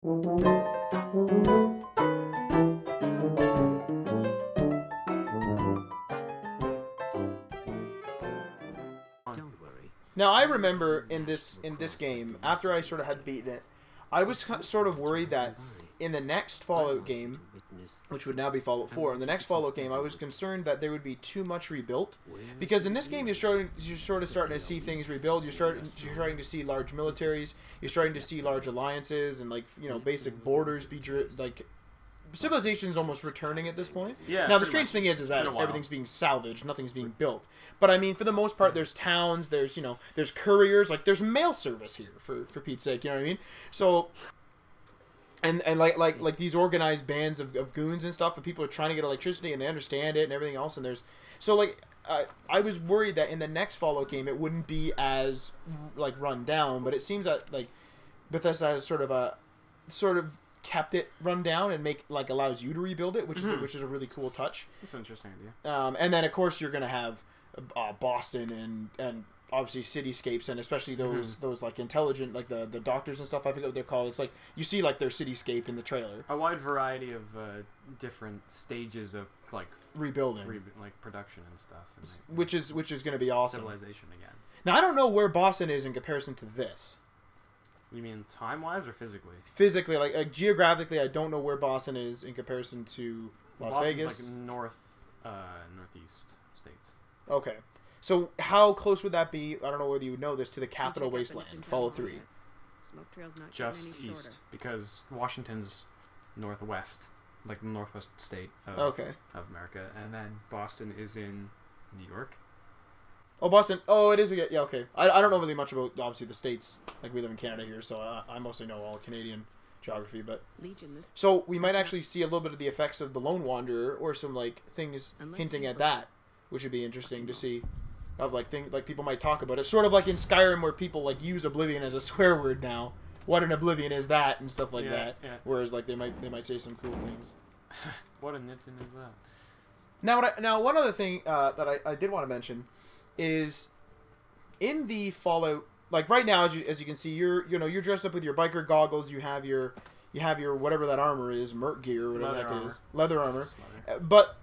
Now I remember in this game, after I sort of had beaten it, I was sort of worried that in the next Fallout game, which would now be Fallout 4, in the next Fallout game, I was concerned that there would be too much rebuilt, because in this game you're sort of starting to see things rebuild. You're starting to see large militaries. You're starting to see large alliances and basic borders be civilization's almost returning at this point. Yeah. Now the strange thing is that everything's being salvaged, nothing's being built. But I mean, for the most part, there's towns, there's couriers, there's mail service here for Pete's sake. You know what I mean? So, and like these organized bands of goons and stuff, and people are trying to get electricity and they understand it and everything else. And I was worried that in the next Fallout game it wouldn't be as run down, but it seems that Bethesda has sort of kept it run down and allows you to rebuild it, which is a really cool touch. That's an interesting idea. And then of course you're gonna have Boston and obviously cityscapes, and especially those intelligent the doctors and stuff. I forget what they're called. It's you see their cityscape in the trailer. A wide variety of different stages of rebuilding, production and stuff, and, which is going to be awesome. Civilization again. Now I don't know where Boston is in comparison to this. You mean time-wise or physically? Physically, geographically, I don't know where Boston is in comparison to Las Vegas. Northeast states. Okay, so how close would that be? I don't know whether you would know this, to the Capital Wasteland, Fallout 3. Just east, because Washington's northwest, the northwest state of America, and then Boston is in New York. Oh, Boston. Oh, it is. Yeah, okay. I don't know really much about, obviously, the states. We live in Canada here, so I mostly know all Canadian geography. But so we might actually see a little bit of the effects of the Lone Wanderer, or some things hinting at that, which would be interesting to see. Of things people might talk about it, sort of like in Skyrim, where people use Oblivion as a swear word now. What an Oblivion is that, and stuff like that. Yeah. Whereas they might say some cool things. What a nipton is Now, that? now one other thing that I did want to mention is in the Fallout, right now, as you can see, you're dressed up with your biker goggles. You have your whatever that armor is, Merc gear or whatever that is, leather armor. But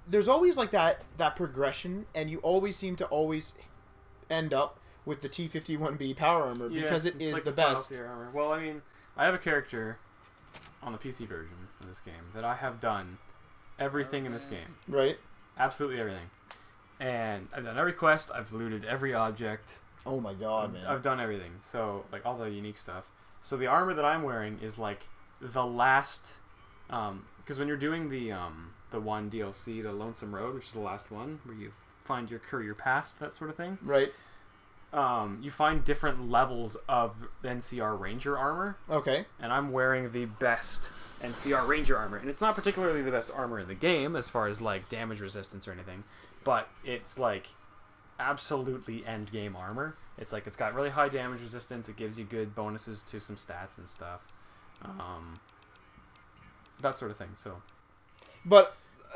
there's always that progression, and you always seem to end up with the T-51B power armor because it is the best. Armor. Well, I mean, I have a character on the PC version of this game that I have done everything in this game. Right. Absolutely everything. And I've done every quest. I've looted every object. Oh my god, man! I've done everything. So all the unique stuff. So the armor that I'm wearing is the last, because when you're doing the one DLC, the Lonesome Road, which is the last one, where you find your courier past, that sort of thing. Right. You find different levels of NCR Ranger armor. Okay. And I'm wearing the best NCR Ranger armor, and it's not particularly the best armor in the game as far as damage resistance or anything. But it's absolutely end game armor. It's it's got really high damage resistance. It gives you good bonuses to some stats and stuff, that sort of thing. So, but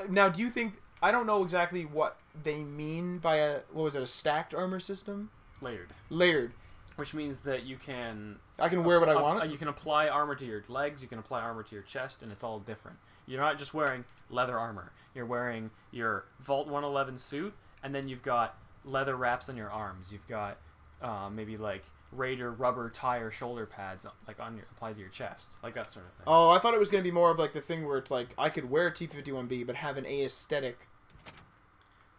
now, do you think, I don't know exactly what they mean by a stacked armor system? Layered. Which means that you can... I can wear what I want? You can apply armor to your legs, you can apply armor to your chest, and it's all different. You're not just wearing leather armor. You're wearing your Vault 111 suit, and then you've got leather wraps on your arms. You've got maybe Raider rubber tie or shoulder pads applied to your chest. That sort of thing. Oh, I thought it was going to be more of the thing where it's I could wear T-51B, but have an aesthetic...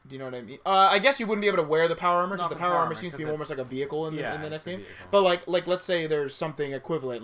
Do you know what I mean? I guess you wouldn't be able to wear the power armor, because the power armor seems to be almost like a vehicle in the next game. But let's say there's something equivalent,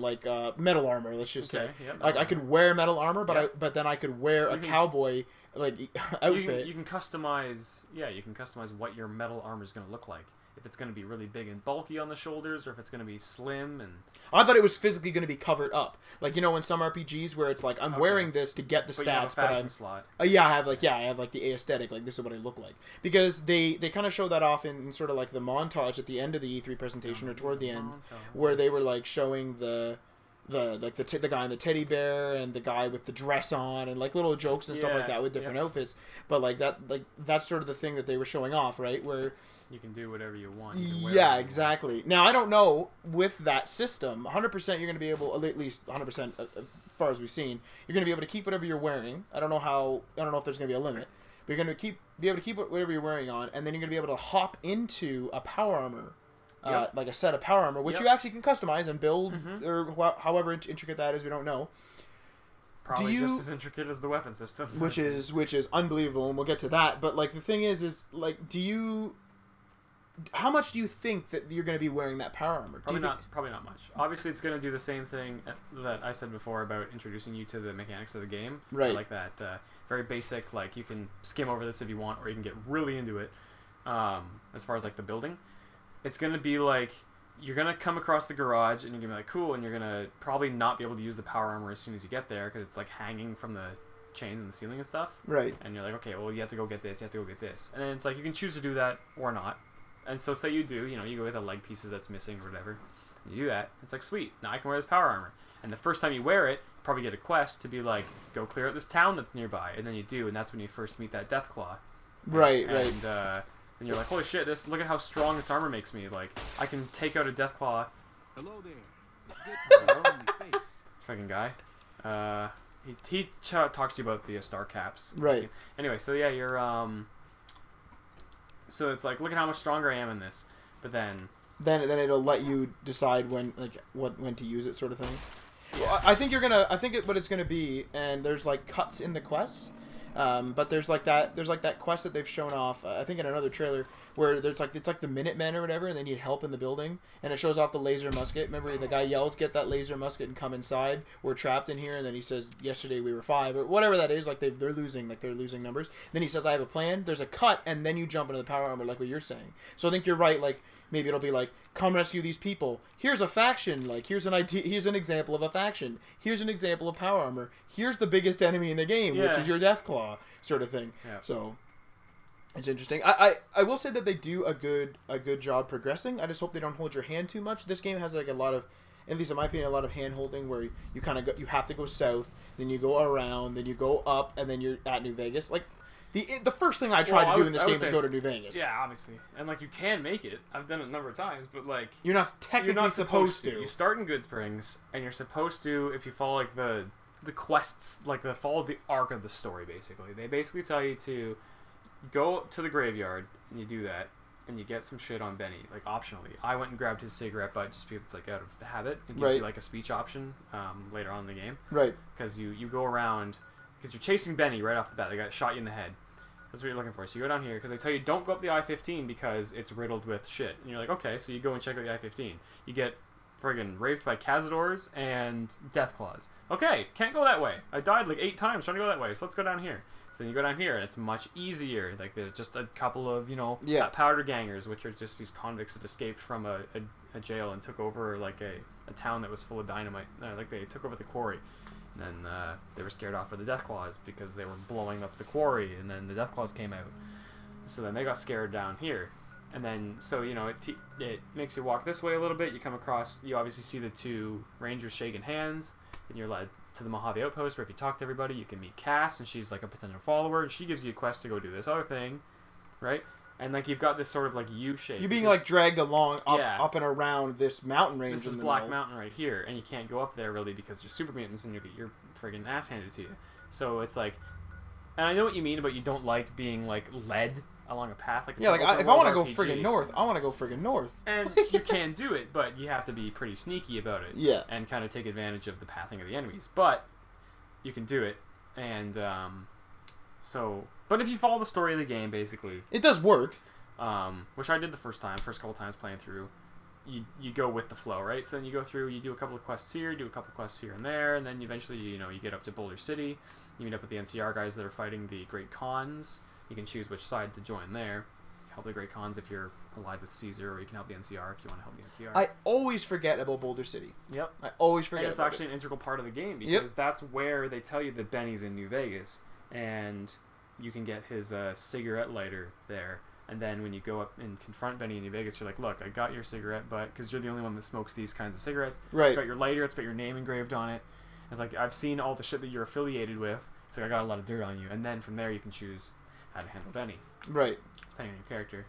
metal armor. Let's just say, I could wear metal armor, but then I could wear a cowboy outfit. You can customize. Yeah, you can customize what your metal armor is going to look like. If it's going to be really big and bulky on the shoulders, or if it's going to be slim and... I thought it was physically going to be covered up. In some RPGs where it's I'm wearing this to get the stats, you have a fashion slot. I have the aesthetic, this is what I look like. Because they kind of show that off in sort of the montage at the end of the E3 presentation, or toward the end, where they were showing the the guy in the teddy bear and the guy with the dress on and like little jokes and stuff like that with different outfits. But that's sort of the thing that they were showing off, right? Where you can do whatever you want. Exactly. Now I don't know with that system, 100% you're going to be able, at least 100% as far as we've seen, you're going to be able to keep whatever you're wearing. I don't know if there's going to be a limit, but you're going to be able to keep whatever you're wearing on, and then you're going to be able to hop into a power armor. Like a set of power armor, which you actually can customize and build, or however intricate that is, we don't know. Probably just as intricate as the weapon system. which is unbelievable, and we'll get to that. But like the thing is like, how much do you think that you're going to be wearing that power armor? Probably not much. Obviously, it's going to do the same thing that I said before about introducing you to the mechanics of the game. Right. Like that very basic, like you can skim over this if you want, or you can get really into it. As far as like the building. It's going to be like, you're going to come across the garage, and you're going to be like, cool, and you're going to probably not be able to use the power armor as soon as you get there, because it's like hanging from the chains in the ceiling and stuff. Right. And you're like, okay, well, you have to go get this, you have to go get this. And then it's like, you can choose to do that or not. And so say you do, you go with the leg pieces that's missing or whatever. You do that. It's like, sweet, now I can wear this power armor. And the first time you wear it, you probably get a quest to be like, go clear out this town that's nearby. And then you do, and that's when you first meet that Deathclaw. Right. And you're like, holy shit, look at how strong this armor makes me. Like, I can take out a Deathclaw. Hello there. Fucking guy. He talks to you about the star caps. Right. Anyway, so yeah, you're, so it's like, look at how much stronger I am in this. But then it'll let you decide when to use it, sort of thing. Yeah. Well, what it's gonna be, and there's like cuts in the quest. But there's that quest that they've shown off, I think in another trailer, where it's like the Minutemen or whatever, and they need help in the building, and it shows off the laser musket. Remember, the guy yells, "Get that laser musket and come inside. We're trapped in here." And then he says, "Yesterday we were 5," or whatever that is. Like they're losing numbers. Then he says, "I have a plan." There's a cut, and then you jump into the power armor, like what you're saying. So I think you're right. Like maybe it'll be like, "Come rescue these people. Here's a faction. Like here's an idea. Here's an example of a faction. Here's an example of power armor. Here's the biggest enemy in the game, which is your Deathclaw," sort of thing. Yeah. So it's interesting. I will say that they do a good job progressing. I just hope they don't hold your hand too much. This game has like a lot of, at least in my opinion, a lot of hand holding where you have to go south, then you go around, then you go up, and then you're at New Vegas. Like the first thing I tried to do in this game is go to New Vegas. Yeah, obviously, and like you can make it. I've done it a number of times, but like you're not technically supposed to. You start in Good Springs, and you're supposed to, if you follow like the quests, like follow the arc of the story. Basically, they basically tell you to go to the graveyard, and you do that, and you get some shit on Benny, like optionally. I went and grabbed his cigarette butt just because it's like out of the habit. It gives you like a speech option later on in the game. Right. Because you go around, because you're chasing Benny right off the bat. They got shot you in the head. That's what you're looking for. So you go down here, because they tell you don't go up the I-15 because it's riddled with shit. And you're like, okay, so you go and check out the I-15. You get friggin' raped by Cazadors and Deathclaws. Okay, can't go that way. I died like 8 times trying to go that way, so let's go down here. So then you go down here, and it's much easier. Like, there's just a couple of, powder gangers, which are just these convicts that escaped from a jail and took over, like, a town that was full of dynamite. Like, they took over the quarry. And then they were scared off by the Deathclaws because they were blowing up the quarry, and then the Deathclaws came out. So then they got scared down here. And then, so, it makes you walk this way a little bit. You come across, you obviously see the 2 rangers shaking hands, and you're led to the Mojave Outpost, where if you talk to everybody, you can meet Cass, and she's like a potential follower, and she gives you a quest to go do this other thing, right? And like you've got this sort of like U shape. You're being like dragged along up and around this mountain range. This is Black Mountain right here, and you can't go up there really because there's super mutants, and you get your friggin' ass handed to you. So it's like, and I know what you mean about you don't like being like led along a path. Like if I want to go friggin' north, I want to go friggin' north. And you can do it, but you have to be pretty sneaky about it. Yeah. And kind of take advantage of the pathing of the enemies. But you can do it, and but if you follow the story of the game, basically, it does work. Which I did the first couple times playing through. You go with the flow, right? So then you go through, you do a couple of quests here, do a couple of quests here and there, and then eventually you get up to Boulder City. You meet up with the NCR guys that are fighting the Great Khans. You can choose which side to join there. Help the Great Khans if you're allied with Caesar, or you can help the NCR if you want to help the NCR. I always forget about Boulder City. Yep. I always forget. And it's actually an integral part of the game, because that's where they tell you that Benny's in New Vegas, and you can get his cigarette lighter there. And then when you go up and confront Benny in New Vegas, you're like, look, I got your cigarette butt, because you're the only one that smokes these kinds of cigarettes. Right. It's got your lighter, it's got your name engraved on it. It's like, I've seen all the shit that you're affiliated with. It's like, I got a lot of dirt on you. And then from there, you can choose how to handle Benny. Right. Depending on your character.